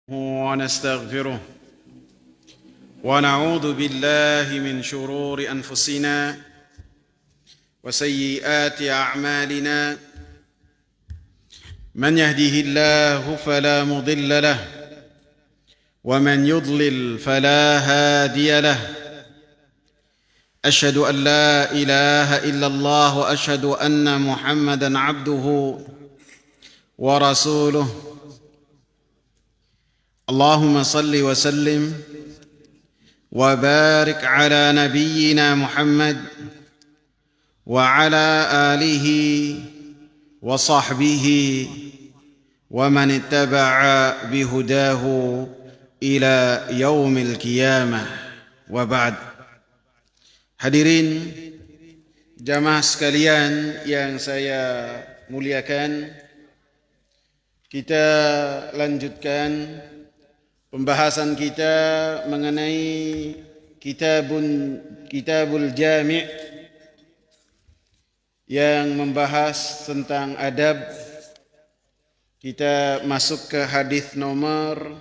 ونستغفره ونعوذ بالله من شرور أنفسنا وسيئات أعمالنا من يهده الله فلا مضل له ومن يضلل فلا هادي له أشهد أن لا إله إلا الله وأشهد أن محمدا عبده ورسوله اللهم صل وسلم وبارك على نبينا محمد وعلى آله وصحبه ومن اتبع بهداه إلى يوم القيامة وبعد. Hadirin jamaah sekalian yang saya muliakan, kita lanjutkan pembahasan kita mengenai Kitabul Jami' yang membahas tentang adab. Kita masuk ke hadis nomor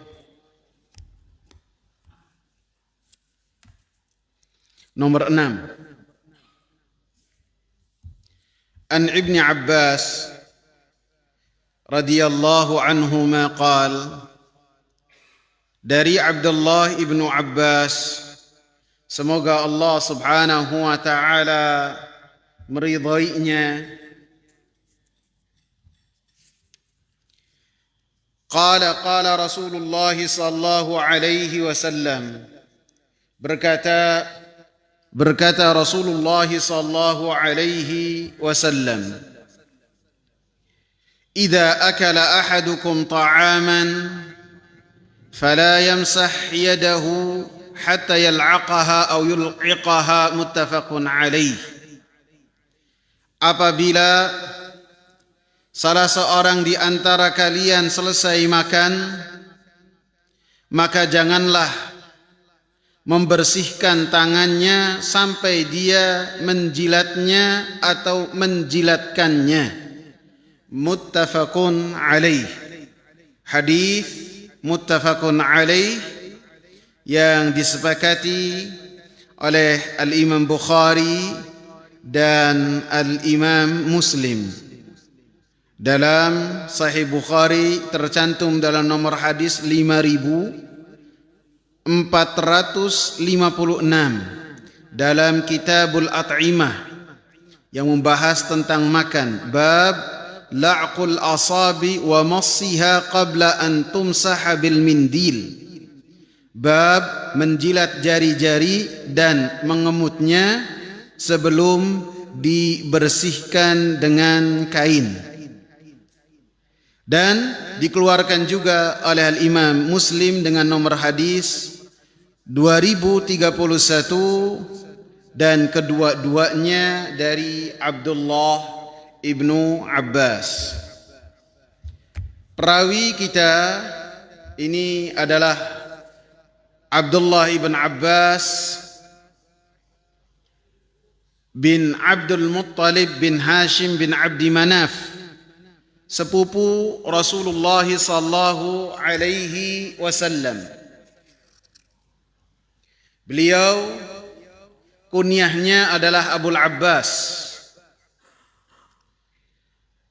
6. An Ibn Abbas radhiyallahu anhuma qala, dari Abdullah ibnu Abbas, semoga Allah subhanahu wa ta'ala meridainya, qala Rasulullah sallallahu alaihi wasallam, berkata Rasulullah sallallahu alaihi wasallam, idza akala ahadukum ta'aman fala yamsah yadahu hatta yal'aqaha aw yul'iqaha, muttafaqun alaih. Apabila salah seorang di antara kalian selesai makan, maka janganlah membersihkan tangannya sampai dia menjilatnya atau menjilatkannya. Muttafaqun alaih. Hadis muttafaqun alaih yang disepakati oleh Al-Imam Bukhari dan Al-Imam Muslim. Dalam Sahih Bukhari tercantum dalam nomor hadis 5456 dalam Kitabul At'imah yang membahas tentang makan, bab la'qul asabi wa massiha qabla an tumsaha bil mindil, bab menjilat jari-jari dan mengemutnya sebelum dibersihkan dengan kain. Dan dikeluarkan juga oleh Al-Imam Muslim dengan nomor hadis 2031 dan kedua-duanya dari Abdullah ibnu Abbas. Perawi kita ini adalah Abdullah ibn Abbas bin Abdul Muttalib bin Hashim bin Abdi Manaf, sepupu Rasulullah sallallahu alaihi wasallam. Beliau kunyahnya adalah Abul Abbas.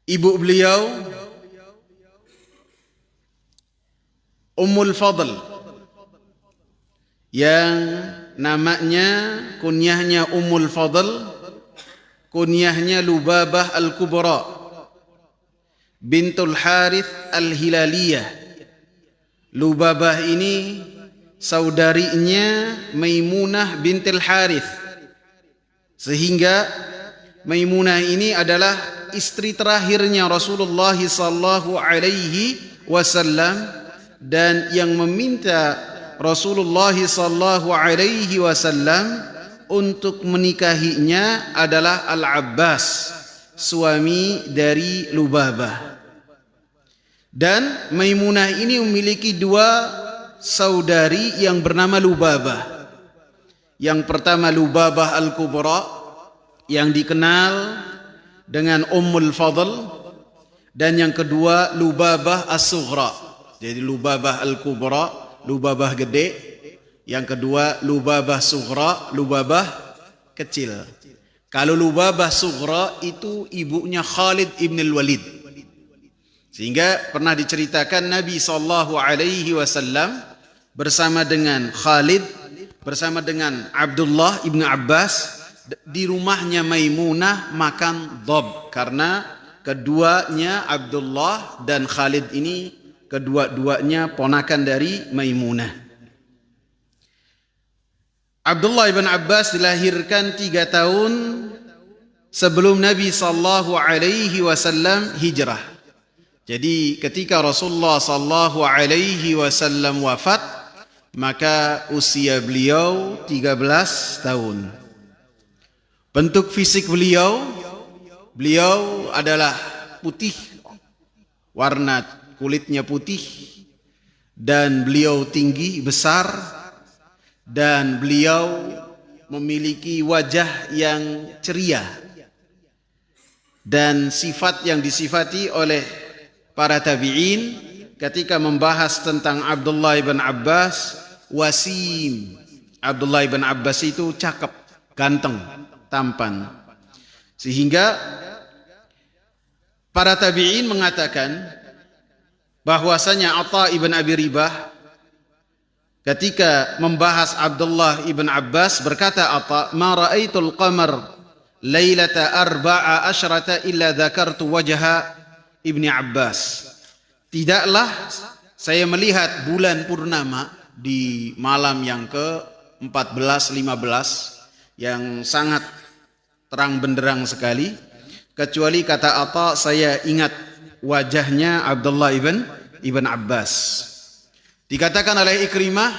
Ibu beliau Ummul Fadl, yang namanya kunyahnya Ummul Fadl, kunyahnya Lubabah Al-Kubra bintul Harith Al-Hilaliyah. Lubabah ini saudarinya Maimunah bintul Harith, sehingga Maimunah ini adalah istri terakhirnya Rasulullah sallallahu alaihi wasallam, dan yang meminta Rasulullah sallallahu alaihi wasallam untuk menikahinya adalah Al-Abbas, suami dari Lubabah. Dan Maimunah ini memiliki dua saudari yang bernama Lubabah. Yang pertama Lubabah Al-Kubra, yang dikenal dengan Ummul Fadl, dan yang kedua Lubabah As-Sughra. Jadi Lubabah al-kubra, Lubabah gede. Yang kedua Lubabah sughra, Lubabah kecil. Kalau Lubabah sughra itu ibunya Khalid ibn al-Walid. Sehingga pernah diceritakan Nabi SAW bersama dengan Khalid, bersama dengan Abdullah ibn Abbas di rumahnya Maimunah makan dhab. Karena keduanya Abdullah dan Khalid ini kedua-duanya ponakan dari Maimunah. Abdullah ibn Abbas dilahirkan 3 tahun sebelum Nabi SAW hijrah. Jadi ketika Rasulullah SAW wafat, maka usia beliau 13 tahun. Bentuk fisik beliau adalah putih, warna kulitnya putih, dan beliau tinggi, besar, dan beliau memiliki wajah yang ceria dan sifat yang disifati oleh para tabi'in ketika membahas tentang Abdullah ibn Abbas, wasim. Abdullah ibn Abbas itu cakep, ganteng, tampan. Sehingga para tabi'in mengatakan bahwasanya Atha ibn Abi Ribah ketika membahas Abdullah ibn Abbas berkata Atha, "Ma ra'aitul qamar lailata 14 illa dzakartu wajha Ibni Abbas." Tidaklah saya melihat bulan purnama di malam yang ke-14, 15 yang sangat terang benderang sekali, kecuali kata Atha saya ingat wajahnya Abdullah ibn Abbas. Dikatakan oleh Ikrimah,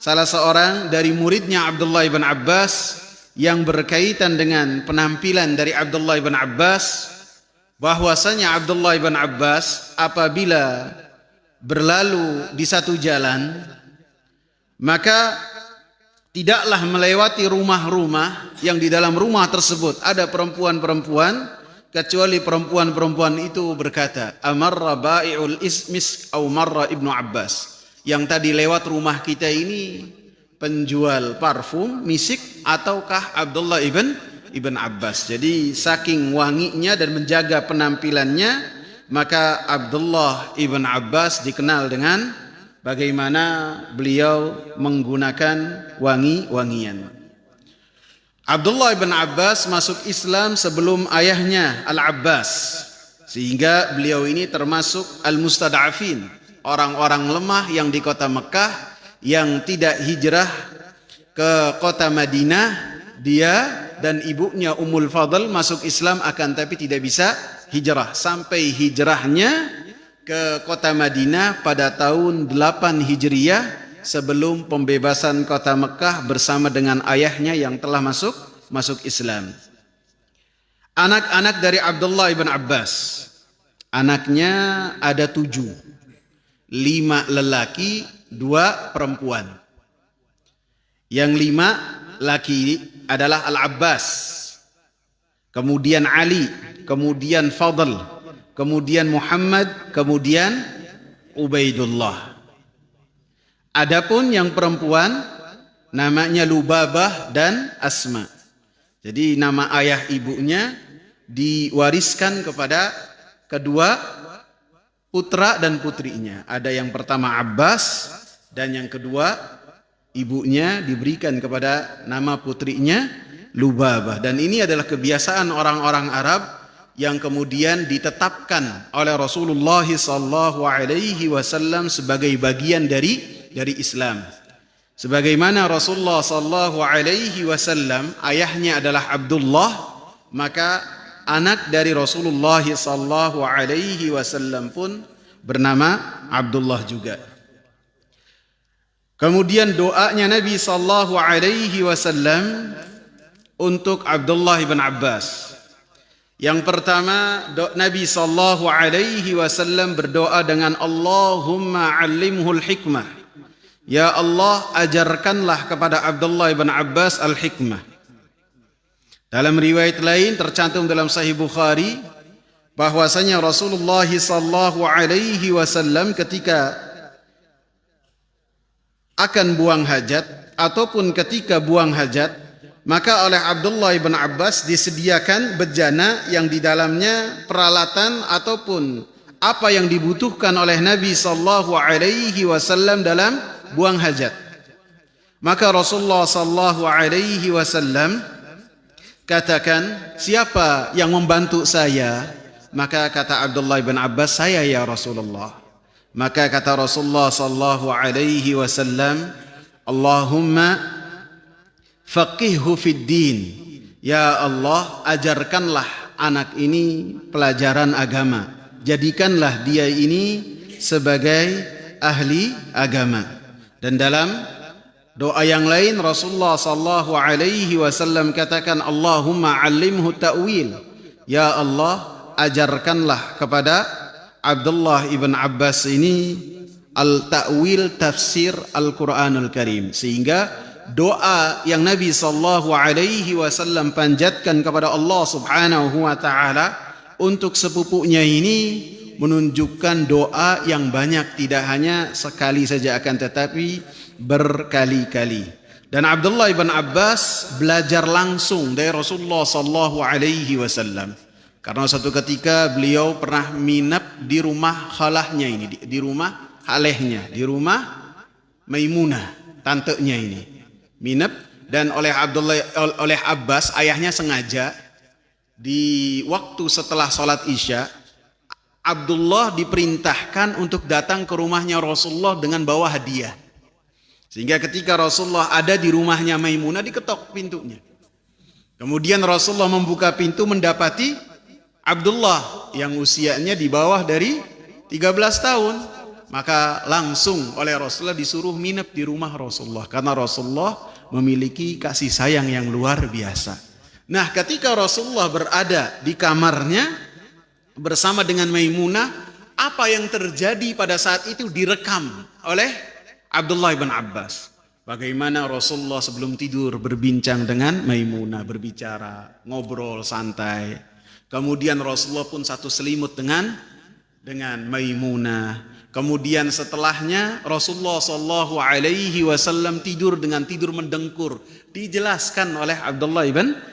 salah seorang dari muridnya Abdullah ibn Abbas, yang berkaitan dengan penampilan dari Abdullah ibn Abbas, bahwasanya Abdullah ibn Abbas apabila berlalu di satu jalan, maka tidaklah melewati rumah-rumah yang di dalam rumah tersebut ada perempuan-perempuan, kecuali perempuan-perempuan itu berkata, "Amarra ba'i'ul ismis au marra ibnu Abbas." Yang tadi lewat rumah kita ini penjual parfum, misik, ataukah Abdullah ibn Abbas. Jadi saking wanginya dan menjaga penampilannya, maka Abdullah ibn Abbas dikenal dengan bagaimana beliau menggunakan wangi-wangian. Abdullah ibn Abbas masuk Islam sebelum ayahnya Al-Abbas, sehingga beliau ini termasuk al-mustad'afin, orang-orang lemah yang di kota Mekah yang tidak hijrah ke kota Madinah. Dia dan ibunya Ummul Fadl masuk Islam akan tapi tidak bisa hijrah, sampai hijrahnya ke kota Madinah pada tahun 8 Hijriyah sebelum pembebasan kota Mekah bersama dengan ayahnya yang telah masuk Islam. Anak-anak dari Abdullah ibn Abbas, anaknya ada 7, 5 lelaki, 2 perempuan. Yang 5 laki adalah Al-Abbas, kemudian Ali, kemudian Fadl, kemudian Muhammad, kemudian Ubaidullah. Adapun yang perempuan namanya Lubabah dan Asma. Jadi nama ayah ibunya diwariskan kepada kedua putra dan putrinya. Ada yang pertama Abbas, dan yang kedua ibunya diberikan kepada nama putrinya Lubabah. Dan ini adalah kebiasaan orang-orang Arab yang kemudian ditetapkan oleh Rasulullah SAW sebagai bagian dari Islam. Sebagaimana Rasulullah SAW ayahnya adalah Abdullah, maka anak dari Rasulullah SAW pun bernama Abdullah juga. Kemudian doanya Nabi SAW untuk Abdullah ibn Abbas. Yang pertama, Nabi SAW berdoa dengan Allahumma 'allimhul hikmah. Ya Allah, ajarkanlah kepada Abdullah ibn Abbas al-hikmah. Dalam riwayat lain tercantum dalam Sahih Bukhari bahwasanya Rasulullah SAW ketika akan buang hajat ataupun ketika buang hajat, maka oleh Abdullah bin Abbas disediakan bejana yang di dalamnya peralatan ataupun apa yang dibutuhkan oleh Nabi sallallahu alaihi wasallam dalam buang hajat. Maka Rasulullah sallallahu alaihi wasallam katakan, siapa yang membantu saya? Maka kata Abdullah bin Abbas, saya ya Rasulullah. Maka kata Rasulullah sallallahu alaihi wasallam, Allahumma faqihhu fid din. Ya Allah, ajarkanlah anak ini pelajaran agama. Jadikanlah dia ini sebagai ahli agama. Dan dalam doa yang lain Rasulullah sallallahu alaihi wasallam katakan, Allahumma 'allimhu ta'wil. Ya Allah, ajarkanlah kepada Abdullah ibn Abbas ini al-ta'wil, tafsir Al-Quranul Karim. Sehingga doa yang Nabi sallallahu alaihi wasallam panjatkan kepada Allah subhanahu wa ta'ala untuk sepupunya ini menunjukkan doa yang banyak, tidak hanya sekali saja akan tetapi berkali-kali. Dan Abdullah ibn Abbas belajar langsung dari Rasulullah sallallahu alaihi wasallam. Karena satu ketika beliau pernah minap di rumah khalahnya ini, di rumah halehnya, di rumah Maimunah, tantenya ini. Minap, dan oleh Abbas ayahnya sengaja di waktu setelah sholat Isya, Abdullah diperintahkan untuk datang ke rumahnya Rasulullah dengan bawa hadiah. Sehingga ketika Rasulullah ada di rumahnya Maimunah, diketok pintunya. Kemudian Rasulullah membuka pintu, mendapati Abdullah yang usianya di bawah dari 13 tahun. Maka langsung oleh Rasulullah disuruh minap di rumah Rasulullah, karena Rasulullah memiliki kasih sayang yang luar biasa. Nah, ketika Rasulullah berada di kamarnya bersama dengan Maimunah, apa yang terjadi pada saat itu direkam oleh Abdullah bin Abbas. Bagaimana Rasulullah sebelum tidur berbincang dengan Maimunah, berbicara, ngobrol santai. Kemudian Rasulullah pun satu selimut dengan Maimunah. Kemudian setelahnya Rasulullah sallallahu alaihi wasallam tidur dengan tidur mendengkur, dijelaskan oleh Abdullah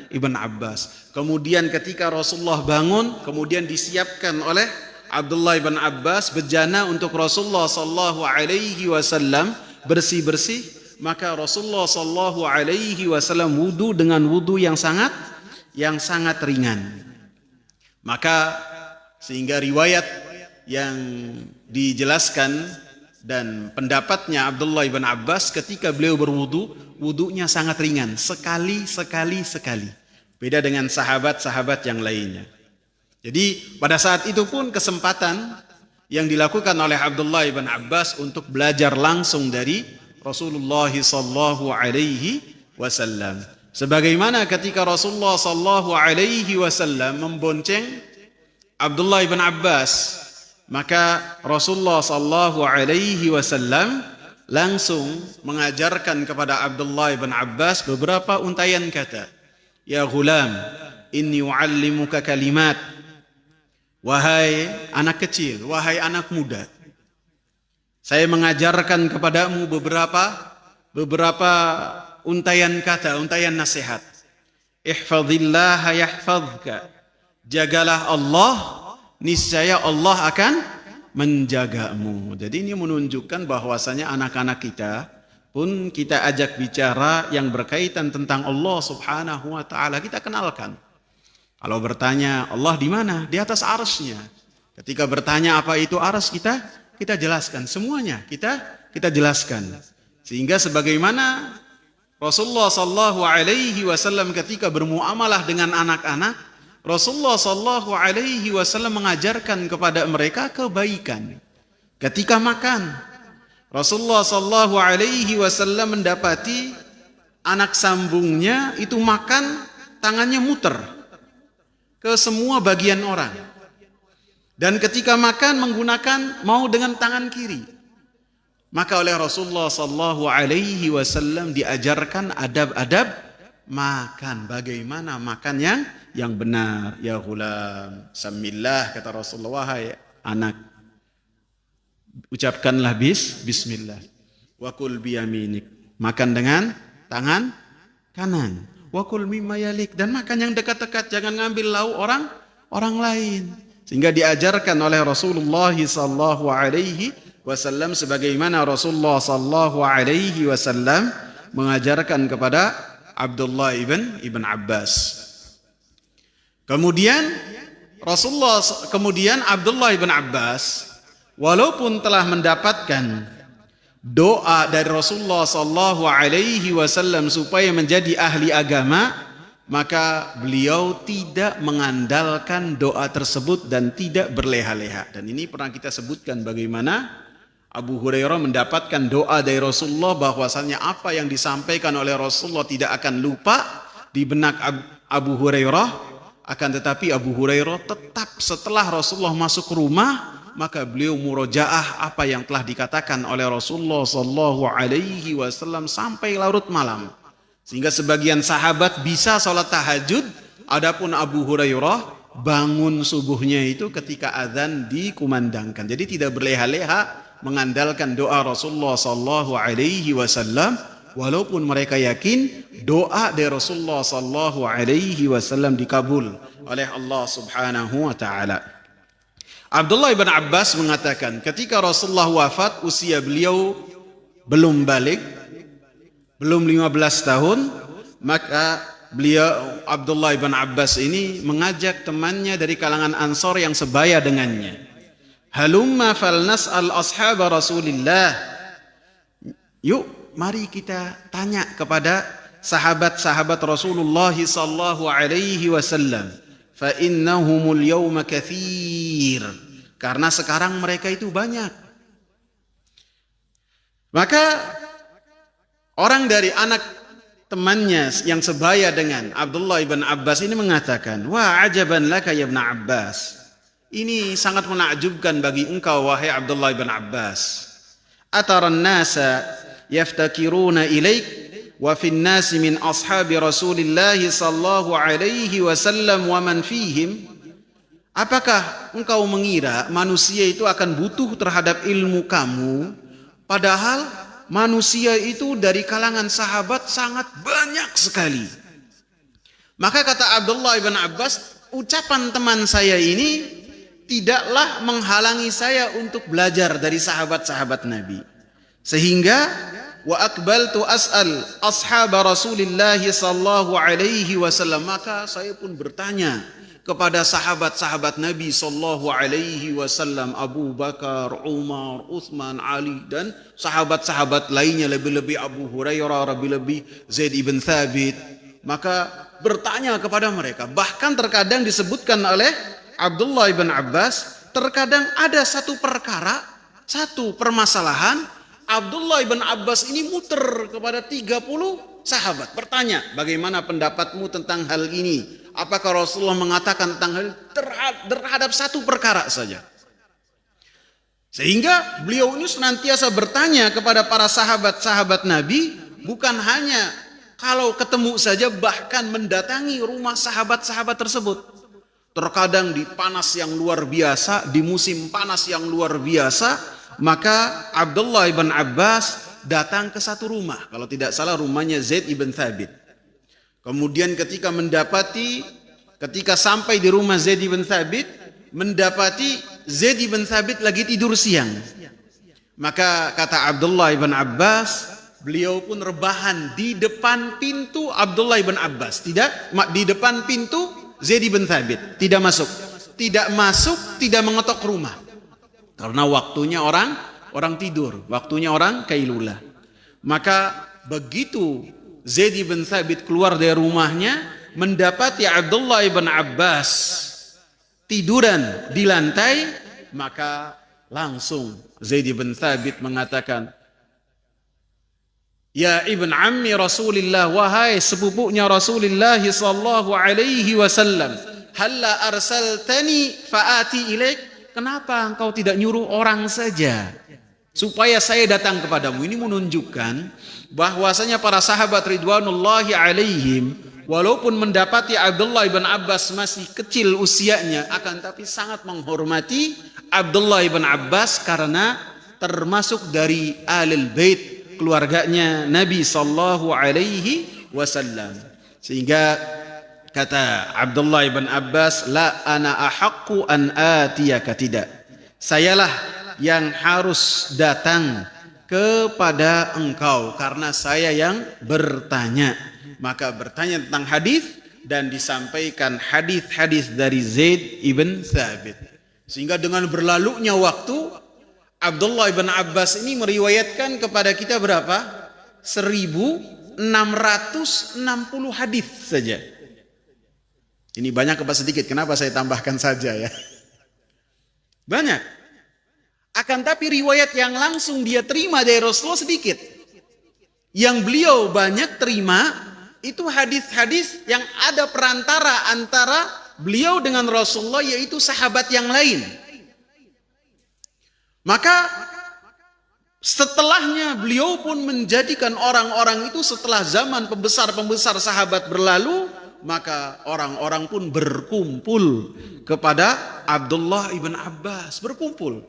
ibn Abbas. Kemudian ketika Rasulullah bangun, kemudian disiapkan oleh Abdullah ibn Abbas bejana untuk Rasulullah sallallahu alaihi wasallam bersih-bersih. Maka Rasulullah sallallahu alaihi wasallam wudu dengan wudu yang sangat ringan. Maka sehingga riwayat yang dijelaskan dan pendapatnya Abdullah ibn Abbas, ketika beliau berwudu, wudunya sangat ringan, sekali. Beda dengan sahabat-sahabat yang lainnya. Jadi pada saat itu pun kesempatan yang dilakukan oleh Abdullah ibn Abbas untuk belajar langsung dari Rasulullah sallallahu alaihi wasallam. Sebagaimana ketika Rasulullah sallallahu alaihi wasallam membonceng Abdullah ibn Abbas, maka Rasulullah sallallahu alaihi wasallam langsung mengajarkan kepada Abdullah bin Abbas beberapa untayan kata. Ya ghulam, inni u'allimuka kalimat. Wahai anak kecil, wahai anak muda, saya mengajarkan kepadamu beberapa untayan kata, untayan nasihat. Ihfazillaha yahfazka. Jagalah Allah, niscaya Allah akan menjagamu. Jadi ini menunjukkan bahwasanya anak-anak kita pun kita ajak bicara yang berkaitan tentang Allah subhanahu wa ta'ala, kita kenalkan. Kalau bertanya Allah di mana? Di atas arsy-Nya. Ketika bertanya apa itu arsy, kita jelaskan semuanya, kita jelaskan. Sehingga sebagaimana Rasulullah sallallahu alaihi wasallam ketika bermuamalah dengan anak-anak, Rasulullah sallallahu alaihi wasallam mengajarkan kepada mereka kebaikan. Ketika makan, Rasulullah sallallahu alaihi wasallam mendapati anak sambungnya itu makan, tangannya muter ke semua bagian orang. Dan ketika makan menggunakan mau dengan tangan kiri. Maka oleh Rasulullah sallallahu alaihi wasallam diajarkan adab-adab makan, bagaimana makan yang benar. Ya ghulam, samillah, kata Rasulullah, wahai anak, ucapkanlah bismillah. Wa kul biyaminik. Makan dengan tangan kanan. Wa kul mimma yalik. Dan makan yang dekat-dekat, jangan ngambil lauk orang lain. Sehingga diajarkan oleh Rasulullah sallallahu alaihi wasallam sebagaimana Rasulullah sallallahu alaihi wasallam mengajarkan kepada Abdullah ibn Abbas. Kemudian Abdullah ibn Abbas walaupun telah mendapatkan doa dari Rasulullah sallallahu alaihi wasallam supaya menjadi ahli agama, maka beliau tidak mengandalkan doa tersebut dan tidak berleha-leha. Dan ini pernah kita sebutkan bagaimana Abu Hurairah mendapatkan doa dari Rasulullah bahwasanya apa yang disampaikan oleh Rasulullah tidak akan lupa di benak Abu Hurairah. Akan tetapi Abu Hurairah tetap setelah Rasulullah masuk rumah, maka beliau murojaah apa yang telah dikatakan oleh Rasulullah sallallahu alaihi wasallam sampai larut malam. Sehingga sebagian sahabat bisa sholat tahajud, adapun Abu Hurairah bangun subuhnya itu ketika azan dikumandangkan. Jadi tidak berleha-leha mengandalkan doa Rasulullah sallallahu alaihi wasallam, walaupun mereka yakin doa dari Rasulullah sallallahu alaihi wasallam dikabul oleh Allah Subhanahu wa taala. Abdullah ibn Abbas mengatakan ketika Rasulullah wafat usia beliau belum balik, belum 15 tahun, maka beliau Abdullah ibn Abbas ini mengajak temannya dari kalangan Ansar yang sebaya dengannya. Halumma falnas'al ashab Rasulillah. Yuk, mari kita tanya kepada sahabat-sahabat Rasulullah sallallahu alaihi wasallam. Fa innahumul yawma katsir. Karena sekarang mereka itu banyak. Maka orang dari anak temannya yang sebaya dengan Abdullah ibn Abbas ini mengatakan, "Wah, ajaban laka ya ibn Abbas." Ini sangat menakjubkan bagi engkau wahai Abdullah ibn Abbas. Ataran nasa yaftakiruna ilaik wa fin nasi min ashabi Rasulillah sallallahu alaihi wasallam wa man fihim. Apakah engkau mengira manusia itu akan butuh terhadap ilmu kamu, padahal manusia itu dari kalangan sahabat sangat banyak sekali. Maka kata Abdullah ibn Abbas, ucapan teman saya ini tidaklah menghalangi saya untuk belajar dari sahabat-sahabat Nabi. Sehingga wa aqbaltu as'al ashab Rasulillah sallallahu alaihi wasallam, maka saya pun bertanya kepada sahabat-sahabat Nabi sallallahu alaihi wasallam, Abu Bakar, Umar, Uthman, Ali dan sahabat-sahabat lainnya, lebih-lebih Abu Hurairah, lebih-lebih Zaid ibn Thabit. Maka bertanya kepada mereka. Bahkan terkadang disebutkan oleh Abdullah ibn Abbas, terkadang ada satu perkara, satu permasalahan, Abdullah ibn Abbas ini muter kepada 30 sahabat. Bertanya, bagaimana pendapatmu tentang hal ini? Apakah Rasulullah mengatakan tentang hal terhadap satu perkara saja? Sehingga beliau ini senantiasa bertanya kepada para sahabat-sahabat Nabi, bukan hanya kalau ketemu saja, bahkan mendatangi rumah sahabat-sahabat tersebut. Terkadang di panas yang luar biasa, di musim panas yang luar biasa, maka Abdullah ibn Abbas datang ke satu rumah. Kalau tidak salah rumahnya Zaid ibn Thabit. Kemudian ketika sampai di rumah Zaid ibn Thabit, mendapati Zaid ibn Thabit lagi tidur siang. Maka kata Abdullah ibn Abbas, beliau pun rebahan di depan pintu Abdullah ibn Abbas. Tidak, di depan pintu Zaid ibn Thabit. Tidak masuk, tidak mengetok rumah. Karena waktunya orang tidur, waktunya orang kailulah. Maka begitu Zaid ibn Thabit keluar dari rumahnya, mendapati Abdullah ibn Abbas tiduran di lantai, maka langsung Zaid ibn Thabit mengatakan, "Ya ibn ammi Rasulillah, wahai sepupunya Rasulullah sallallahu alaihi wasallam, halla arsaltani faati ilaik?" Kenapa engkau tidak nyuruh orang saja supaya saya datang kepadamu? Ini menunjukkan bahwasanya para sahabat ridwanullahi alaihim walaupun mendapati Abdullah ibn Abbas masih kecil usianya, akan tapi sangat menghormati Abdullah ibn Abbas karena termasuk dari Ahlul Bait keluarganya Nabi sallallahu alaihi wasallam. Sehingga kata Abdullah ibn Abbas, la ana ahaqqu an atiyaka, tidak, sayalah yang harus datang kepada engkau karena saya yang bertanya. Maka bertanya tentang hadis dan disampaikan hadis-hadis dari Zaid ibn Thabit. Sehingga dengan berlalunya waktu, Abdullah ibn Abbas ini meriwayatkan kepada kita berapa? 1660 hadis saja. Ini banyak apa sedikit? Kenapa saya tambahkan saja ya? Banyak. Akan tapi riwayat yang langsung dia terima dari Rasulullah sedikit. Yang beliau banyak terima itu hadis-hadis yang ada perantara antara beliau dengan Rasulullah, yaitu sahabat yang lain. Maka setelahnya beliau pun menjadikan orang-orang itu, setelah zaman pembesar-pembesar sahabat berlalu, maka orang-orang pun berkumpul kepada Abdullah ibn Abbas, berkumpul.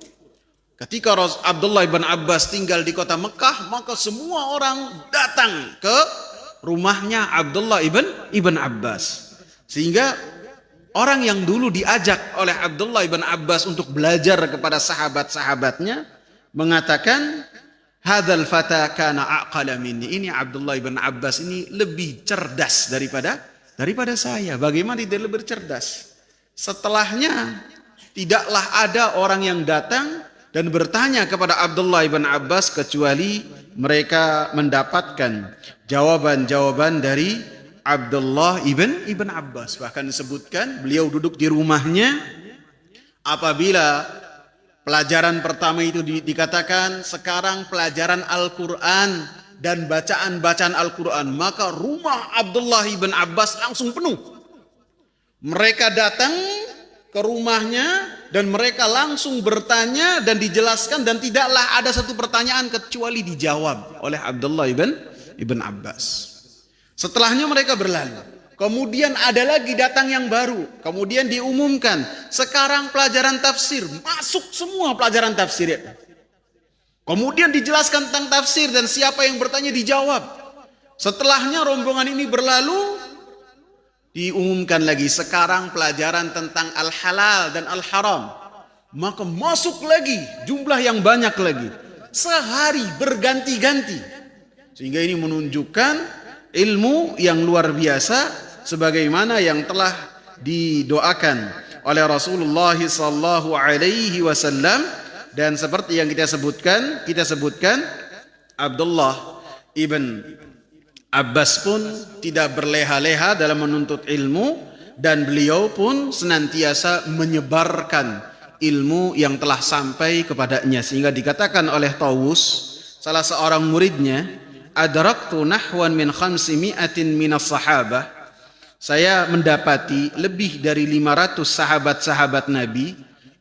Ketika Abdullah ibn Abbas tinggal di kota Mekah, maka semua orang datang ke rumahnya Abdullah ibn Abbas. Sehingga orang yang dulu diajak oleh Abdullah ibn Abbas untuk belajar kepada sahabat-sahabatnya mengatakan, hadzal fata kana aqala minni. Ini Abdullah ibn Abbas ini lebih cerdas daripada saya. Bagaimana dia lebih cerdas? Setelahnya tidaklah ada orang yang datang dan bertanya kepada Abdullah ibn Abbas kecuali mereka mendapatkan jawaban-jawaban dari Abdullah ibn Abbas. Bahkan disebutkan beliau duduk di rumahnya, apabila pelajaran pertama itu dikatakan sekarang pelajaran Al-Quran dan bacaan-bacaan Al-Quran, maka rumah Abdullah ibn Abbas langsung penuh. Mereka datang ke rumahnya dan mereka langsung bertanya dan dijelaskan, dan tidaklah ada satu pertanyaan kecuali dijawab oleh Abdullah ibn Abbas. Setelahnya mereka berlalu. Kemudian ada lagi datang yang baru. Kemudian diumumkan, sekarang pelajaran tafsir, masuk semua pelajaran tafsir. Kemudian dijelaskan tentang tafsir dan siapa yang bertanya dijawab. Setelahnya rombongan ini berlalu, diumumkan lagi sekarang pelajaran tentang al-halal dan al-haram. Maka masuk lagi jumlah yang banyak lagi. Sehari berganti-ganti. Sehingga ini menunjukkan ilmu yang luar biasa sebagaimana yang telah didoakan oleh Rasulullah sallallahu alaihi wasallam. Dan seperti yang kita sebutkan Abdullah ibn Abbas pun tidak berleha-leha dalam menuntut ilmu, dan beliau pun senantiasa menyebarkan ilmu yang telah sampai kepadanya. Sehingga dikatakan oleh Tawus, salah seorang muridnya, adraktu nahwan min 500 minas sahabah, saya mendapati lebih dari 500 sahabat-sahabat Nabi,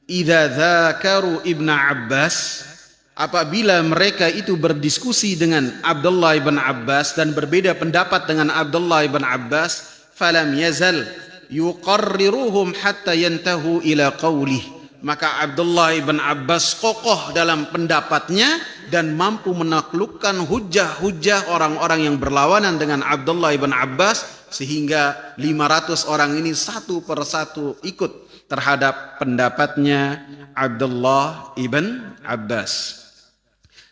idza dzakaru Ibnu Abbas, apabila mereka itu berdiskusi dengan Abdullah ibn Abbas dan berbeda pendapat dengan Abdullah ibn Abbas, falam yazal yuqarriruhum hatta yantahu ila qaulih, maka Abdullah ibn Abbas kokoh dalam pendapatnya dan mampu menaklukkan hujah-hujah orang-orang yang berlawanan dengan Abdullah ibn Abbas, sehingga 500 orang ini satu persatu ikut terhadap pendapatnya Abdullah ibn Abbas.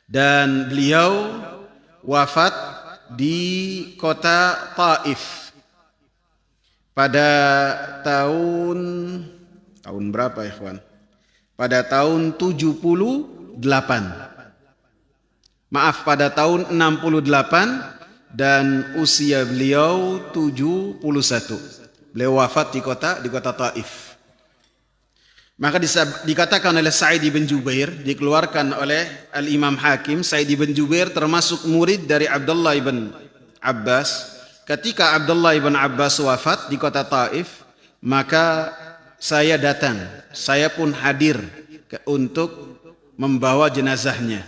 Dan beliau wafat di kota Taif pada tahun berapa ya kawan? Pada tahun 78. Maaf, pada tahun 68, dan usia beliau 71. Beliau wafat di kota Taif. Maka dikatakan oleh Sa'id bin Jubair, dikeluarkan oleh Al-Imam Hakim, Sa'id bin Jubair termasuk murid dari Abdullah bin Abbas. Ketika Abdullah bin Abbas wafat di kota Taif, maka saya datang, saya pun hadir untuk membawa jenazahnya.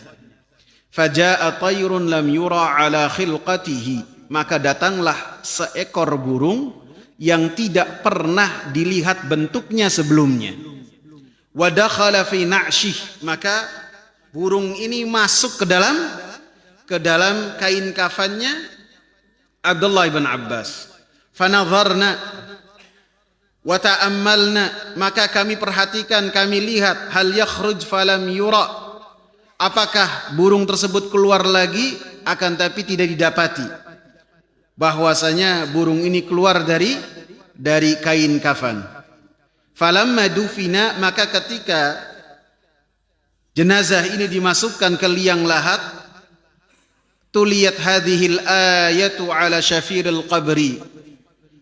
Faja'a tayrun lam yura ala khilqatihi, maka datanglah seekor burung yang tidak pernah dilihat bentuknya sebelumnya. Wa dakhala fi na'shih, maka burung ini masuk ke dalam ke dalam kain kafannya Abdullah bin Abbas. Fanadharna wa ta'ammalna, maka kami perhatikan, kami lihat, hal yakhruj falam yura, apakah burung tersebut keluar lagi akan tapi tidak didapati, bahwasanya burung ini keluar dari kain kafan. Falamma dufina, maka ketika jenazah ini dimasukkan ke liang lahat, tuliyat hadhil ayatu ala syafiril qabri,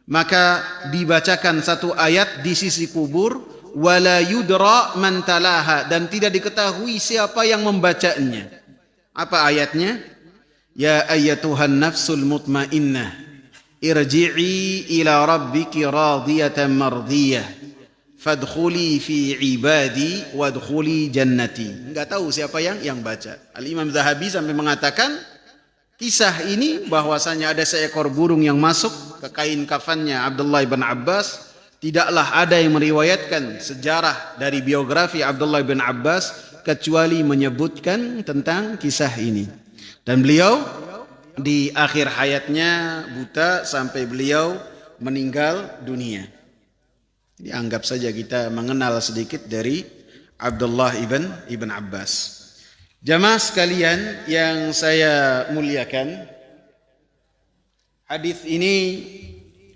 maka dibacakan satu ayat di sisi kubur, wala yudra man talaha, dan tidak diketahui siapa yang membacanya. Apa ayatnya? Ya ayyatuhan nafsul mutmainnah, irji'i ila rabbiki radiyatan mardiyah, fadkhuli fi ibadi wadkhuli jannati. Enggak tahu siapa yang baca. Al-Imam Zahabi sampai mengatakan kisah ini bahwasanya ada seekor burung yang masuk ke kain kafannya Abdullah bin Abbas. Tidaklah ada yang meriwayatkan sejarah dari biografi Abdullah bin Abbas kecuali menyebutkan tentang kisah ini. Dan beliau di akhir hayatnya buta sampai beliau meninggal dunia. Jadi anggap saja kita mengenal sedikit dari Abdullah ibn Abbas. Jamaah sekalian yang saya muliakan, hadis ini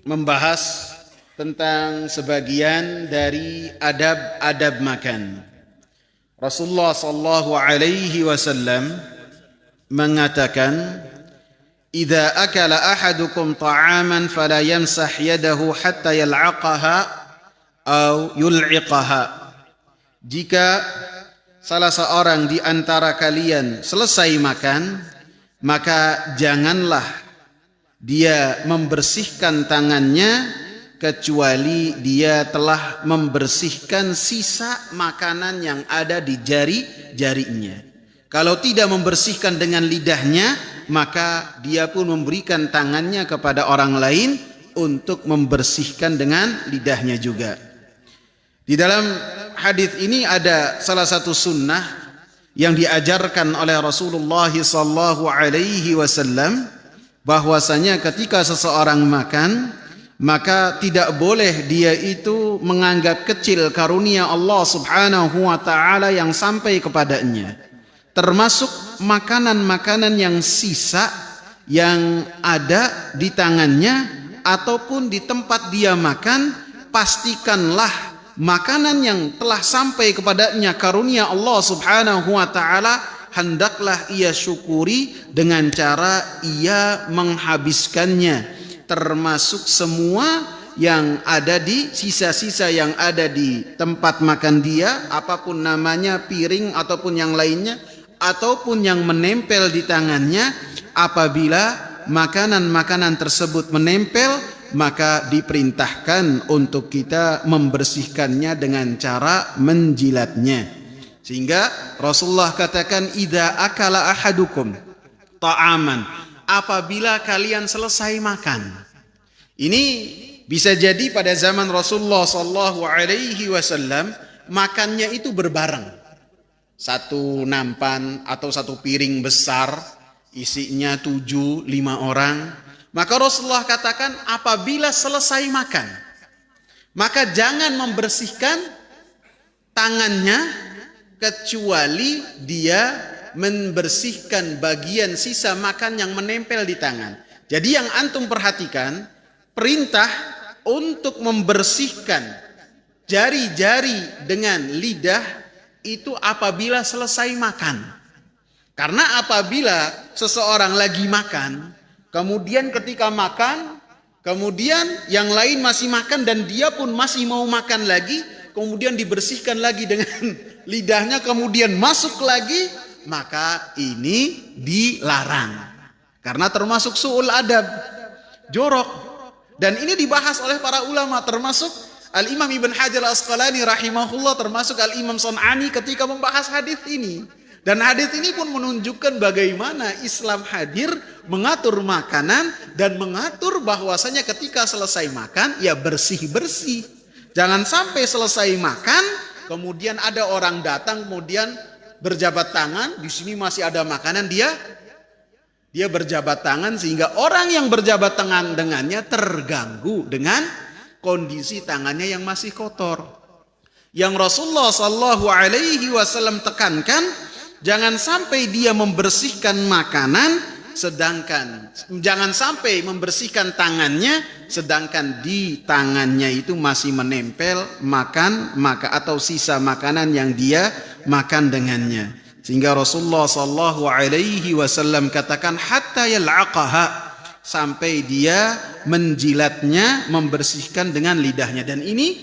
membahas tentang sebagian dari adab-adab makan. Rasulullah sallallahu alaihi wasallam mengatakan, "Idza akala ahadukum ta'aman fala yamsah yadahu hatta yal'aqaha aw yul'iqaha." Jika salah seorang di antara kalian selesai makan, maka janganlah dia membersihkan tangannya kecuali dia telah membersihkan sisa makanan yang ada di jari-jarinya. Kalau tidak membersihkan dengan lidahnya, maka dia pun memberikan tangannya kepada orang lain untuk membersihkan dengan lidahnya juga. Di dalam hadis ini ada salah satu sunnah yang diajarkan oleh Rasulullah sallallahu alaihi wasallam, bahwasanya ketika seseorang makan, maka tidak boleh dia itu menganggap kecil karunia Allah Subhanahu wa taala yang sampai kepadanya, termasuk makanan-makanan yang sisa yang ada di tangannya ataupun di tempat dia makan. Pastikanlah makanan yang telah sampai kepadanya karunia Allah Subhanahu wa taala hendaklah ia syukuri dengan cara ia menghabiskannya, termasuk semua yang ada di sisa-sisa yang ada di tempat makan dia, apapun namanya, piring ataupun yang lainnya, ataupun yang menempel di tangannya. Apabila makanan-makanan tersebut menempel, maka diperintahkan untuk kita membersihkannya dengan cara menjilatnya. Sehingga Rasulullah katakan, idza akala ahadukum ta'aman, apabila kalian selesai makan. Ini bisa jadi pada zaman Rasulullah sallallahu alaihi wasallam makannya itu berbareng. Satu nampan atau satu piring besar isinya 7-5 orang. Maka Rasulullah katakan, apabila selesai makan, maka jangan membersihkan tangannya kecuali dia membersihkan bagian sisa makan yang menempel di tangan. Jadi yang antum perhatikan, perintah untuk membersihkan jari-jari dengan lidah itu apabila selesai makan. Karena apabila seseorang lagi makan, kemudian ketika makan, kemudian yang lain masih makan dan dia pun masih mau makan lagi, kemudian dibersihkan lagi dengan lidahnya, kemudian masuk lagi, maka ini dilarang. Karena termasuk su'ul adab, jorok. Dan ini dibahas oleh para ulama, termasuk Al-Imam Ibn Hajar Al-Asqalani rahimahullah, termasuk Al-Imam Sun'ani ketika membahas hadis ini. Dan hadis ini pun menunjukkan bagaimana Islam hadir mengatur makanan dan mengatur bahwasanya ketika selesai makan ya bersih-bersih. Jangan sampai selesai makan kemudian ada orang datang kemudian berjabat tangan, di sini masih ada makanan, dia Dia berjabat tangan sehingga orang yang berjabat tangan dengannya terganggu dengan kondisi tangannya yang masih kotor. Yang Rasulullah Sallallahu Alaihi Wasallam tekankan, jangan sampai dia membersihkan makanan, sedangkan jangan sampai membersihkan tangannya, sedangkan di tangannya itu masih menempel maka atau sisa makanan yang dia makan dengannya. Sehingga Rasulullah Sallallahu Alaihi Wasallam katakan hatta yal'aqaha, sampai dia menjilatnya, membersihkan dengan lidahnya. Dan ini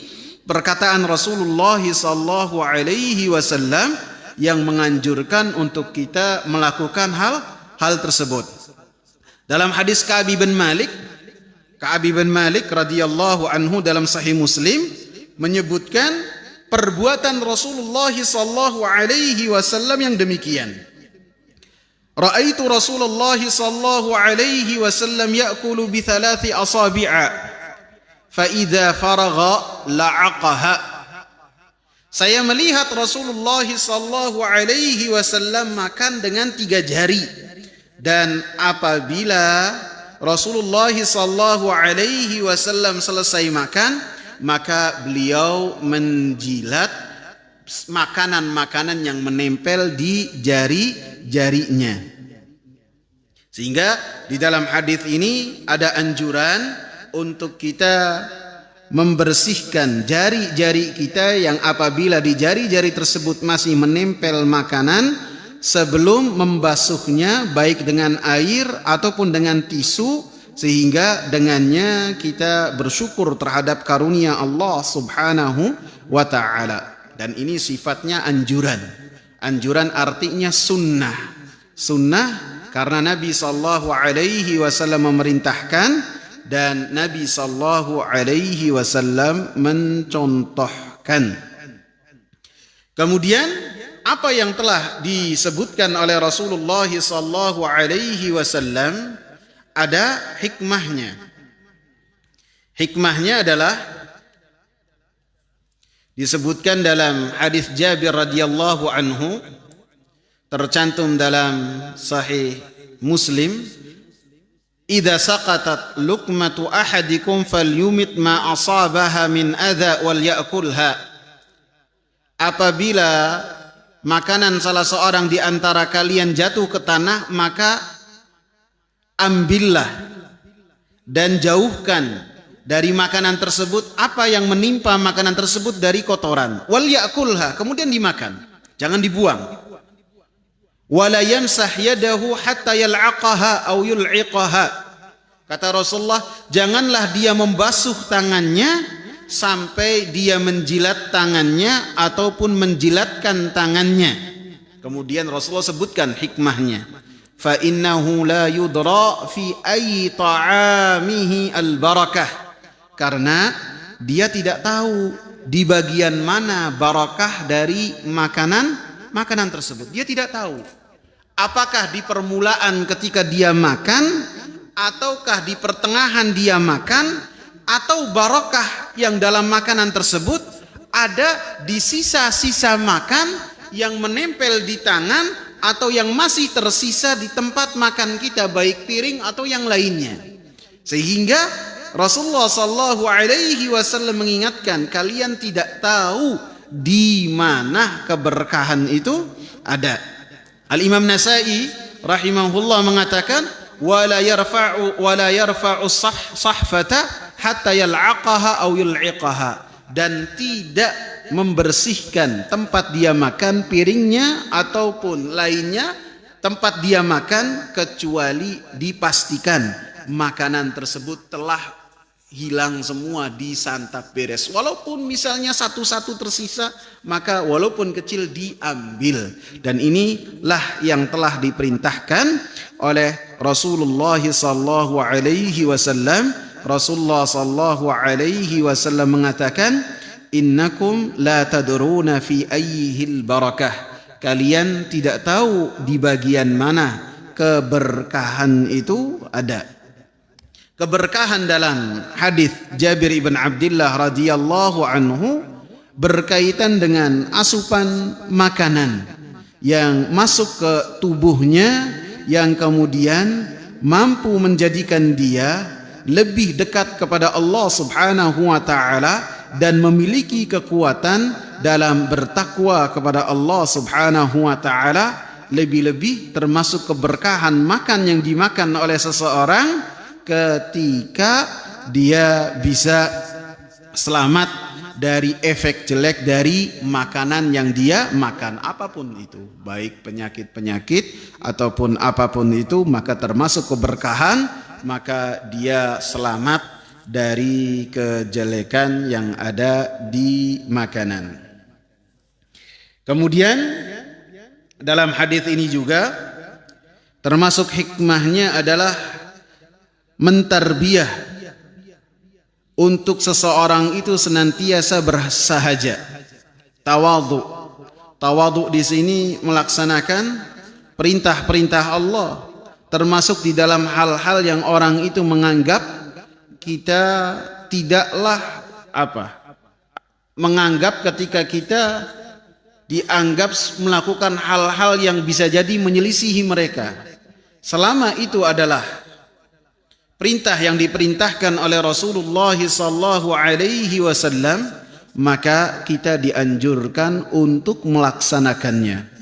perkataan Rasulullah Sallallahu Alaihi Wasallam yang menganjurkan untuk kita melakukan hal tersebut. Dalam hadis Ka'ab bin Malik radhiyallahu anhu dalam Sahih Muslim menyebutkan perbuatan Rasulullah sallallahu alaihi wasallam yang demikian. Ra'aitu Rasulullah sallallahu alaihi wasallam ya'kulu bi thalathi asabi'a fa idza faragha la'aqaha. Saya melihat Rasulullah sallallahu alaihi wasallam makan dengan 3 jari, dan apabila Rasulullah sallallahu alaihi wasallam selesai makan, maka beliau menjilat makanan-makanan yang menempel di jari-jarinya. Sehingga di dalam hadis ini ada anjuran untuk kita membersihkan jari-jari kita yang apabila di jari-jari tersebut masih menempel makanan, sebelum membasuhnya baik dengan air ataupun dengan tisu, sehingga dengannya kita bersyukur terhadap karunia Allah Subhanahu wa ta'ala. Dan ini sifatnya anjuran. Anjuran artinya sunnah. Sunnah karena Nabi sallallahu alaihi wasallam memerintahkan dan Nabi sallallahu alaihi wasallam mencontohkan. Kemudian apa yang telah disebutkan oleh Rasulullah sallallahu alaihi wasallam ada hikmahnya. Hikmahnya adalah disebutkan dalam hadis Jabir radhiyallahu anhu, tercantum dalam Sahih Muslim, "Idza saqatat luqmatu ahadikum falyumit ma asabaha min adza wal ya'kulha." Apabila makanan salah seorang di antara kalian jatuh ke tanah, maka ambillah dan jauhkan dari makanan tersebut apa yang menimpa makanan tersebut dari kotoran. Wal ya'kulha, kemudian dimakan, jangan dibuang. Wala yamsah yadahu hatta yal'aqaha aw yul'iqaha. Kata Rasulullah, janganlah dia membasuh tangannya sampai dia menjilat tangannya ataupun menjilatkan tangannya. Kemudian Rasulullah sebutkan hikmahnya. Fa innahu la yudra fi ayyi ta'amihi al-barakah. Karena dia tidak tahu di bagian mana barakah dari makanan tersebut. Dia tidak tahu apakah di permulaan ketika dia makan, ataukah di pertengahan dia makan, atau barakah yang dalam makanan tersebut ada di sisa-sisa makan yang menempel di tangan atau yang masih tersisa di tempat makan kita, baik piring atau yang lainnya. Sehingga Rasulullah sallallahu alaihi wasallam mengingatkan, kalian tidak tahu di mana keberkahan itu ada. Al-Imam Nasai rahimahullah mengatakan, wala yarfa'u sahfata hatta yal'aqaha aw yul'iqaha, dan tidak membersihkan tempat dia makan, piringnya ataupun lainnya tempat dia makan, kecuali dipastikan makanan tersebut telah hilang semua, disantap beres. Walaupun misalnya satu-satu tersisa, maka walaupun kecil diambil. Dan inilah yang telah diperintahkan oleh Rasulullah sallallahu alaihi wasallam. Rasulullah sallallahu alaihi wasallam mengatakan, innakum la tadruna fi ayyihil barakah. Kalian tidak tahu di bagian mana keberkahan itu ada. Keberkahan dalam hadis Jabir ibn Abdullah radhiyallahu anhu berkaitan dengan asupan makanan yang masuk ke tubuhnya yang kemudian mampu menjadikan dia lebih dekat kepada Allah Subhanahu wa taala dan memiliki kekuatan dalam bertakwa kepada Allah Subhanahu wa taala, lebih-lebih termasuk keberkahan makan yang dimakan oleh seseorang ketika dia bisa selamat dari efek jelek dari makanan yang dia makan, apapun itu, baik penyakit-penyakit ataupun apapun itu, maka termasuk keberkahan, maka dia selamat dari kejelekan yang ada di makanan. Kemudian dalam hadis ini juga termasuk hikmahnya adalah mentarbiyah untuk seseorang itu senantiasa bersahaja, tawadhu. Tawadhu di sini melaksanakan perintah-perintah Allah, termasuk di dalam hal-hal yang orang itu menganggap kita tidaklah menganggap ketika kita dianggap melakukan hal-hal yang bisa jadi menyelisihi mereka. Selama itu adalah perintah yang diperintahkan oleh Rasulullah sallallahu alaihi wasallam, maka kita dianjurkan untuk melaksanakannya.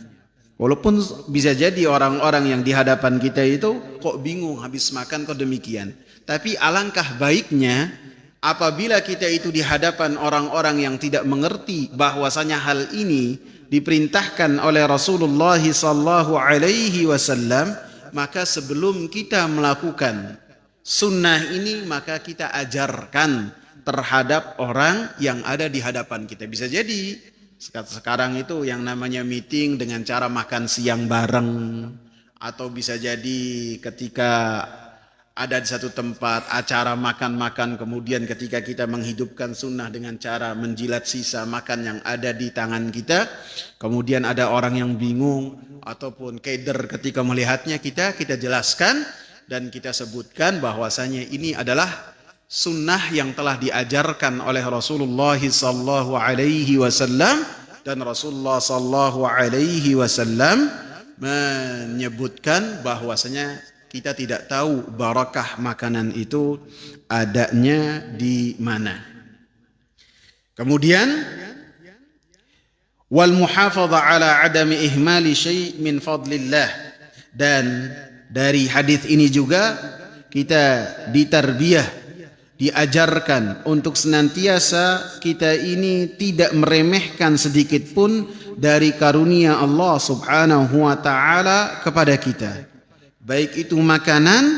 Walaupun bisa jadi orang-orang yang di hadapan kita itu kok bingung habis makan kok demikian. Tapi alangkah baiknya apabila kita itu di hadapan orang-orang yang tidak mengerti bahwasanya hal ini diperintahkan oleh Rasulullah sallallahu alaihi wasallam, maka sebelum kita melakukan sunnah ini maka kita ajarkan terhadap orang yang ada di hadapan kita. Bisa jadi sekarang itu yang namanya meeting dengan cara makan siang bareng, atau bisa jadi ketika ada di satu tempat acara makan-makan, kemudian ketika kita menghidupkan sunnah dengan cara menjilat sisa makan yang ada di tangan kita, kemudian ada orang yang bingung ataupun keder ketika melihatnya, kita jelaskan dan kita sebutkan bahwasanya ini adalah sunnah yang telah diajarkan oleh Rasulullah sallallahu alaihi wasallam, dan Rasulullah sallallahu alaihi wasallam menyebutkan bahwasanya kita tidak tahu barakah makanan itu adanya di mana. Kemudian wal muhafadha ala adami ihmali syai' min fadlillah, dan dari hadis ini juga kita ditarbiyah, diajarkan untuk senantiasa kita ini tidak meremehkan sedikit pun dari karunia Allah Subhanahu wa taala kepada kita, baik itu makanan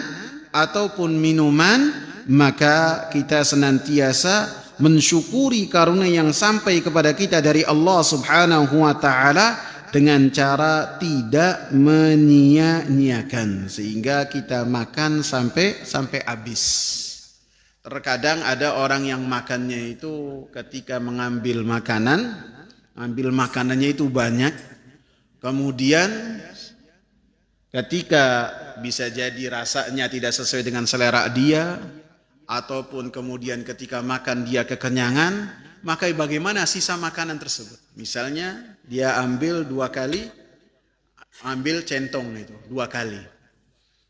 ataupun minuman, maka kita senantiasa mensyukuri karunia yang sampai kepada kita dari Allah Subhanahu wa taala dengan cara tidak menyia-nyiakan, sehingga kita makan sampai habis. Terkadang ada orang yang makannya itu ketika mengambil makanan, ambil makanannya itu banyak, kemudian ketika bisa jadi rasanya tidak sesuai dengan selera dia, ataupun kemudian ketika makan dia kekenyangan, maka bagaimana sisa makanan tersebut? Misalnya dia ambil 2 kali, ambil centong itu 2 kali,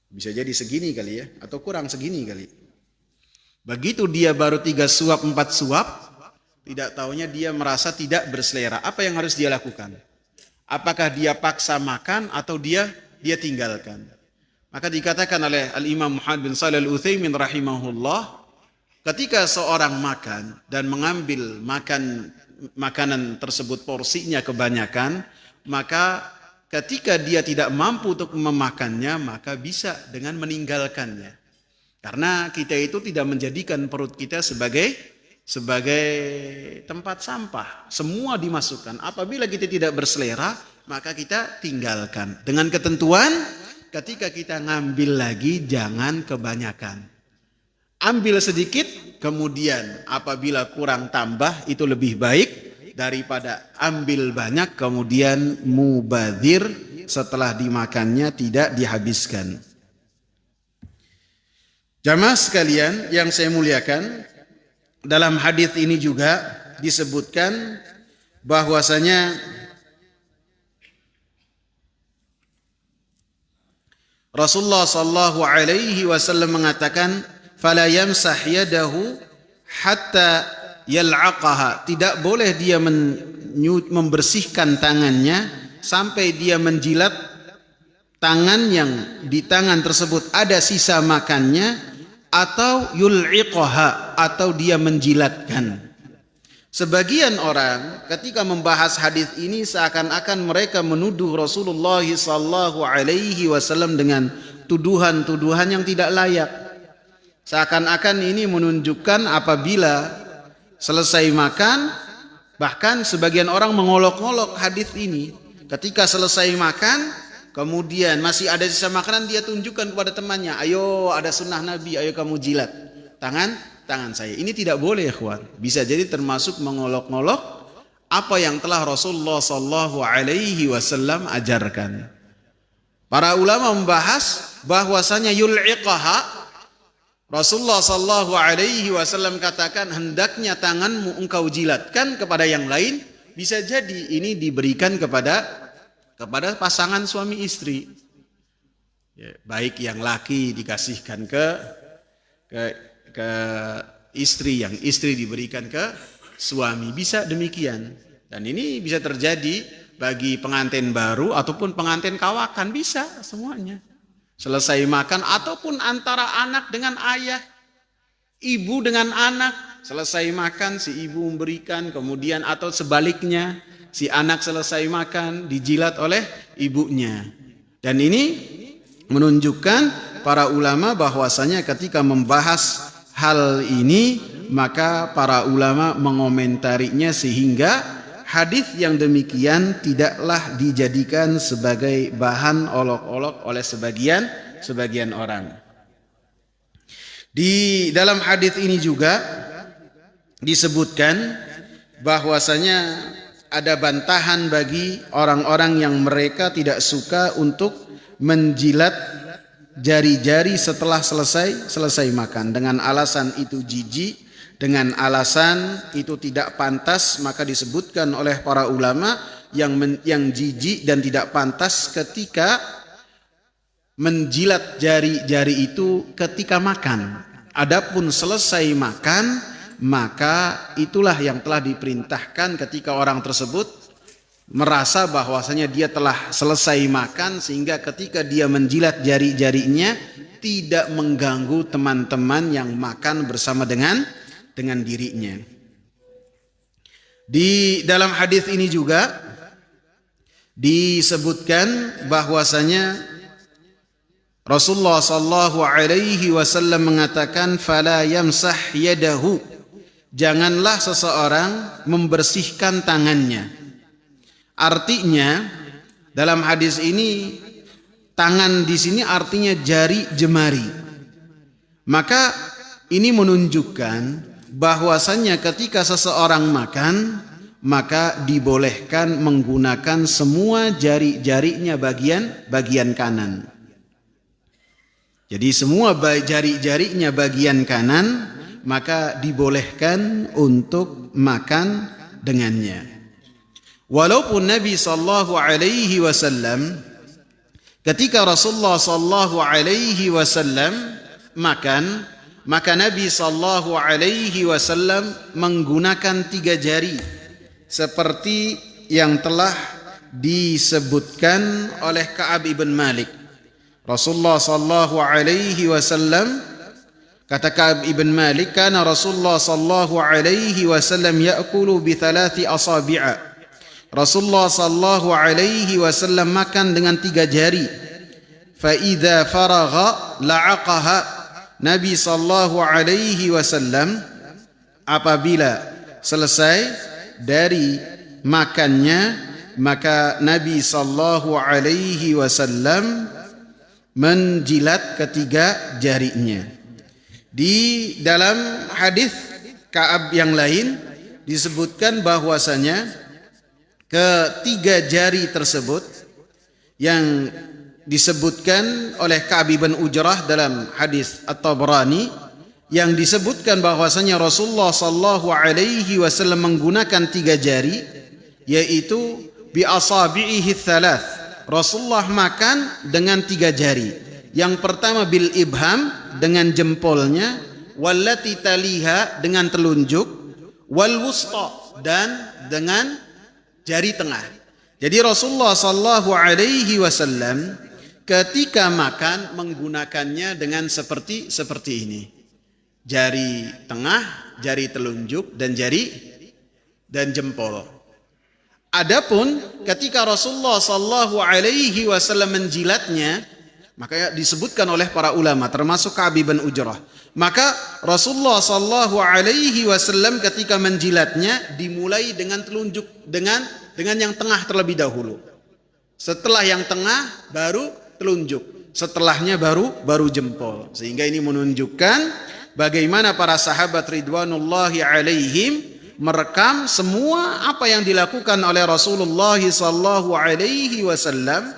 bisa jadi segini kali ya, atau kurang segini kali. Begitu dia baru 3 suap 4 suap, tidak taunya dia merasa tidak berselera. Apa yang harus dia lakukan? Apakah dia paksa makan atau dia tinggalkan? Maka dikatakan oleh Al-Imam Muhammad bin Shalih Al-Utsaimin rahimahullah, ketika seorang makan dan mengambil makanan tersebut porsinya kebanyakan, maka ketika dia tidak mampu untuk memakannya, maka bisa dengan meninggalkannya. Karena kita itu tidak menjadikan perut kita sebagai tempat sampah. Semua dimasukkan. Apabila kita tidak berselera, maka kita tinggalkan. Dengan ketentuan, ketika kita ngambil lagi jangan kebanyakan. Ambil sedikit, kemudian apabila kurang tambah, itu lebih baik daripada ambil banyak kemudian mubadzir, setelah dimakannya tidak dihabiskan. Jamaah sekalian yang saya muliakan, dalam hadis ini juga disebutkan bahwasanya Rasulullah sallallahu alaihi wasallam mengatakan, "Fala yamsah yadahu hatta yal'aqaha." Tidak boleh dia membersihkan tangannya sampai dia menjilat tangan yang di tangan tersebut ada sisa makannya, atau yul'iqaha, atau dia menjilatkan. Sebagian orang ketika membahas hadis ini seakan-akan mereka menuduh Rasulullah sallallahu alaihi wasallam dengan tuduhan-tuduhan yang tidak layak. Seakan-akan ini menunjukkan apabila selesai makan, bahkan sebagian orang mengolok-olok hadis ini. Ketika selesai makan, kemudian masih ada sisa makanan, dia tunjukkan kepada temannya, "Ayo, ada sunnah Nabi, ayo kamu jilat tangan saya." Ini tidak boleh, ikhwan. Bisa jadi termasuk mengolok-olok apa yang telah Rasulullah sallallahu alaihi wasallam ajarkan. Para ulama membahas bahwasanya yul'iqaha, Rasulullah sallallahu alaihi wasallam katakan hendaknya tanganmu engkau jilatkan kepada yang lain. Bisa jadi ini diberikan kepada pasangan suami istri. Ya, baik yang laki dikasihkan ke istri, yang istri diberikan ke suami, bisa demikian. Dan ini bisa terjadi bagi pengantin baru ataupun pengantin kawakan, bisa semuanya. Selesai makan ataupun antara anak dengan ayah, ibu dengan anak, selesai makan si ibu memberikan, kemudian atau sebaliknya si anak selesai makan dijilat oleh ibunya. Dan ini menunjukkan para ulama bahwasanya ketika membahas hal ini, maka para ulama mengomentarinya sehingga hadis yang demikian tidaklah dijadikan sebagai bahan olok-olok oleh sebagian orang. Di dalam hadis ini juga disebutkan bahwasanya ada bantahan bagi orang-orang yang mereka tidak suka untuk menjilat jari-jari setelah selesai makan, dengan alasan itu jijik, dengan alasan itu tidak pantas. Maka disebutkan oleh para ulama yang jijik dan tidak pantas ketika menjilat jari-jari itu ketika makan. Adapun selesai makan, maka itulah yang telah diperintahkan ketika orang tersebut merasa bahwasanya dia telah selesai makan, sehingga ketika dia menjilat jari-jarinya tidak mengganggu teman-teman yang makan bersama dengan dirinya. Di dalam hadis ini juga disebutkan bahwasanya Rasulullah sallallahu alaihi wasallam mengatakan, "Fala yamsah yadahu." Janganlah seseorang membersihkan tangannya. Artinya dalam hadis ini tangan di sini artinya jari jemari. Maka ini menunjukkan bahwasannya ketika seseorang makan, maka dibolehkan menggunakan semua jari-jarinya bagian kanan. Jadi semua jari-jarinya bagian kanan, maka dibolehkan untuk makan dengannya. Walaupun Nabi sallallahu alaihi wasallam ketika Rasulullah sallallahu alaihi wasallam makan, maka Nabi sallallahu alaihi wasallam menggunakan 3 jari seperti yang telah disebutkan oleh Ka'ab ibn Malik. Rasulullah sallallahu alaihi wasallam, kata Ka'ab ibn Malik, kana Rasulullah sallallahu alaihi wasallam ya'kulu bi 3 asabi'a. Rasulullah sallallahu alaihi wasallam makan dengan 3 jari. Fa idza faragha la'aqaha. Nabi sallallahu alaihi wasallam apabila selesai dari makannya, maka Nabi sallallahu alaihi wasallam menjilat 3 jarinya. Di dalam hadis Ka'ab yang lain disebutkan bahwasanya ketiga jari tersebut yang disebutkan oleh Ka'ab bin Ujrah dalam hadis At-Tabrani, yang disebutkan bahwasanya Rasulullah sallallahu alaihi wasallam menggunakan 3 jari, yaitu bi asabi'ihi 3. Rasulullah makan dengan 3 jari, Yang pertama bil ibham dengan jempolnya, wallati taliha dengan telunjuk, wal wusta dan dengan jari tengah. Jadi Rasulullah sallallahu alaihi wasallam ketika makan menggunakannya dengan seperti ini. Jari tengah, jari telunjuk dan jempol. Adapun ketika Rasulullah sallallahu alaihi wasallam menjilatnya, maka disebutkan oleh para ulama termasuk Ka'ab bin Ujrah. Maka Rasulullah sallallahu alaihi wasallam ketika menjilatnya dimulai dengan telunjuk, dengan yang tengah terlebih dahulu. Setelah yang tengah baru telunjuk, setelahnya baru jempol. Sehingga ini menunjukkan bagaimana para sahabat ridwanullahi alaihim merekam semua apa yang dilakukan oleh Rasulullah sallallahu alaihi wasallam,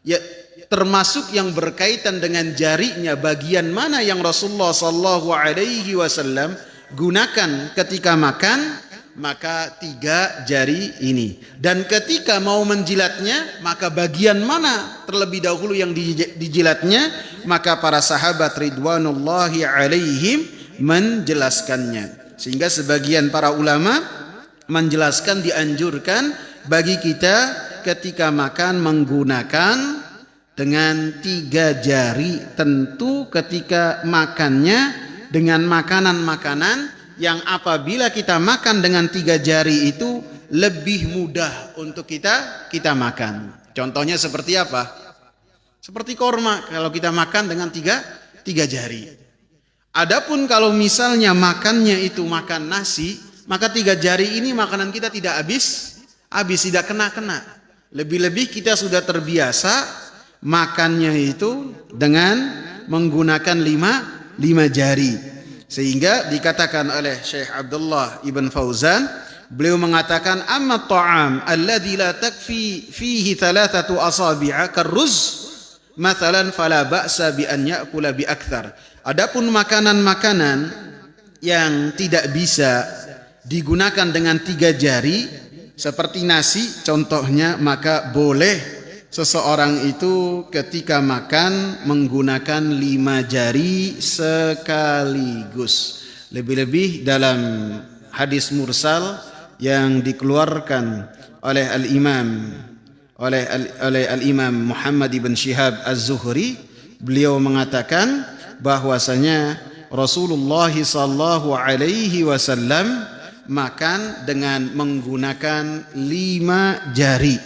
ya, termasuk yang berkaitan dengan jarinya, bagian mana yang Rasulullah sallallahu alaihi wasallam gunakan ketika makan, maka 3 jari ini. Dan ketika mau menjilatnya, maka bagian mana terlebih dahulu yang dijilatnya, maka para sahabat ridwanullahi alaihim menjelaskannya. Sehingga sebagian para ulama menjelaskan dianjurkan bagi kita ketika makan menggunakan dengan 3 jari, tentu ketika makannya dengan makanan-makanan yang apabila kita makan dengan 3 jari itu lebih mudah untuk kita makan. Contohnya seperti apa? Seperti korma kalau kita makan dengan 3 jari. Adapun kalau misalnya makannya itu makan nasi, maka 3 jari ini makanan kita tidak habis, tidak kena. Lebih-lebih kita sudah terbiasa makannya itu dengan menggunakan 5 jari. Sehingga dikatakan oleh Syekh Abdullah Ibn Fauzan, beliau mengatakan amma ta'am alladhi la takfi fihi 3 asabi'a karruz mathalan fala ba'sa bi an ya'kula bi akthar. Adapun makanan-makanan yang tidak bisa digunakan dengan 3 jari seperti nasi contohnya, maka boleh seseorang itu ketika makan menggunakan 5 jari sekaligus. Lebih-lebih dalam hadis mursal yang dikeluarkan oleh Al-Imam Muhammad ibn Shihab Az-Zuhri, beliau mengatakan bahwasanya Rasulullah sallallahu alaihi wasallam makan dengan menggunakan 5 jari.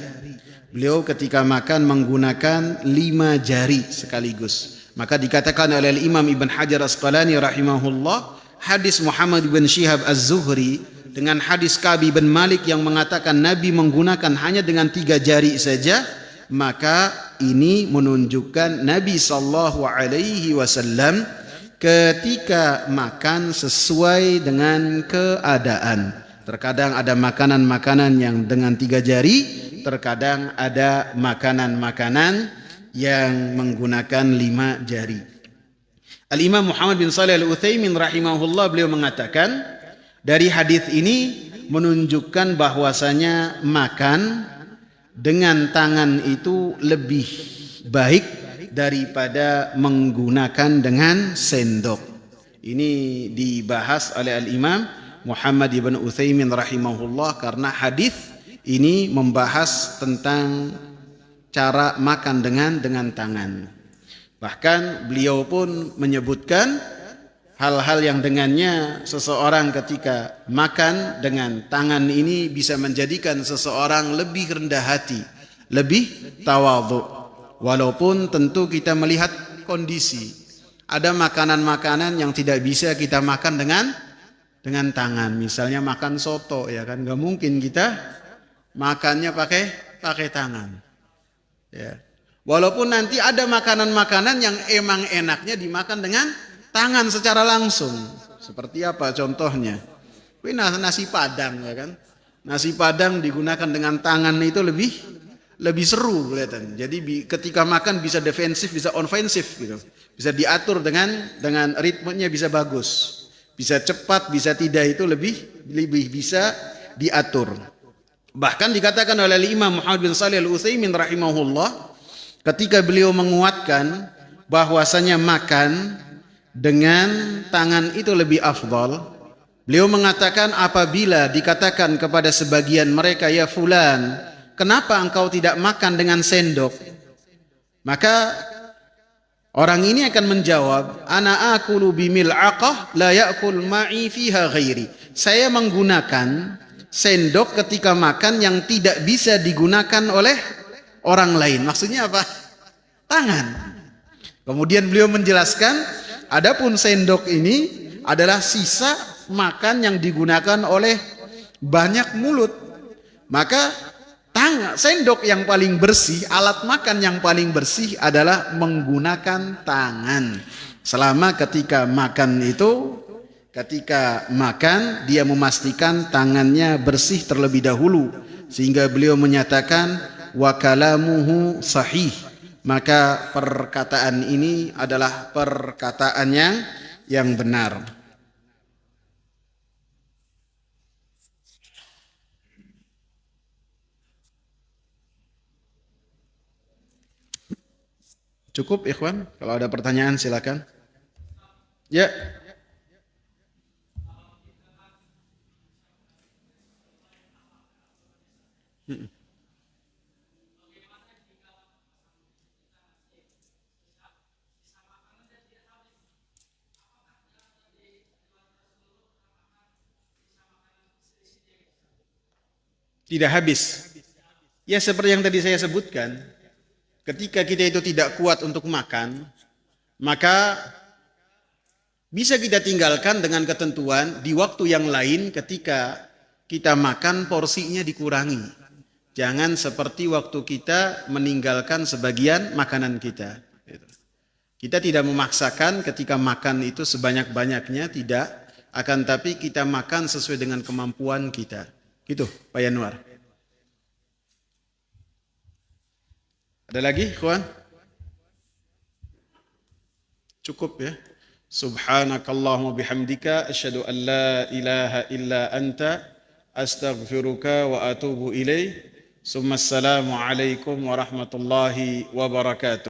Beliau ketika makan menggunakan 5 jari sekaligus. Maka dikatakan oleh Imam Ibn Hajar Asqalani rahimahullah, hadis Muhammad bin Shihab Az-Zuhri dengan hadis Ka'ab bin Malik yang mengatakan Nabi menggunakan hanya dengan 3 jari saja, maka ini menunjukkan Nabi sallallahu alaihi wasallam ketika makan sesuai dengan keadaan. Terkadang ada makanan-makanan yang dengan 3 jari, terkadang ada makanan-makanan yang menggunakan 5 jari. Al-Imam Muhammad bin Shalih Al-Utsaimin rahimahullah, beliau mengatakan dari hadis ini menunjukkan bahwasanya makan dengan tangan itu lebih baik daripada menggunakan dengan sendok. Ini dibahas oleh Al-Imam Muhammad ibn Utsaimin rahimahullah karena hadis ini membahas tentang cara makan dengan tangan. Bahkan beliau pun menyebutkan hal-hal yang dengannya seseorang ketika makan dengan tangan ini bisa menjadikan seseorang lebih rendah hati, lebih tawadhu. Walaupun tentu kita melihat kondisi. Ada makanan-makanan yang tidak bisa kita makan dengan tangan. Misalnya makan soto, ya kan, nggak mungkin kita makannya pakai tangan. Ya. Walaupun nanti ada makanan-makanan yang emang enaknya dimakan dengan tangan secara langsung. Seperti apa contohnya? Nasi Padang, ya kan? Nasi Padang digunakan dengan tangan itu lebih seru kelihatan. Jadi ketika makan bisa defensif, bisa ofensif gitu. Bisa diatur dengan ritmenya bisa bagus. Bisa cepat, bisa tidak, itu lebih bisa diatur. Bahkan dikatakan oleh Imam Muhammad bin Shalih Al-Utsaimin rahimahullah ketika beliau menguatkan bahwasanya makan dengan tangan itu lebih afdal, beliau mengatakan apabila dikatakan kepada sebagian mereka, ya fulan, kenapa engkau tidak makan dengan sendok? Maka orang ini akan menjawab, ana akulu bimil'aqah la ya'kul ma'i fiha ghairi. Saya menggunakan sendok ketika makan yang tidak bisa digunakan oleh orang lain. Maksudnya apa? Tangan. Kemudian beliau menjelaskan, adapun sendok ini adalah sisa makan yang digunakan oleh banyak mulut. Maka sendok yang paling bersih, alat makan yang paling bersih adalah menggunakan tangan. Selama ketika makan itu, ketika makan dia memastikan tangannya bersih terlebih dahulu, sehingga beliau menyatakan wa kalamuhu sahih. Maka perkataan ini adalah perkataan yang benar. Cukup ikhwan, kalau ada pertanyaan silakan. Ya. Tidak habis. Ya seperti yang tadi saya sebutkan, ketika kita itu tidak kuat untuk makan, maka bisa kita tinggalkan dengan ketentuan di waktu yang lain ketika kita makan porsinya dikurangi. Jangan seperti waktu kita meninggalkan sebagian makanan kita. Kita tidak memaksakan ketika makan itu sebanyak-banyaknya, tidak. Akan tapi kita makan sesuai dengan kemampuan kita. Gitu Pak Yanuar. Ada lagi kawan? Cukup ya. Subhanakallahumma bihamdika asyhadu an la ilaha illa anta astaghfiruka wa atubu ilaih. Assalamu alaikum warahmatullahi wabarakatuh.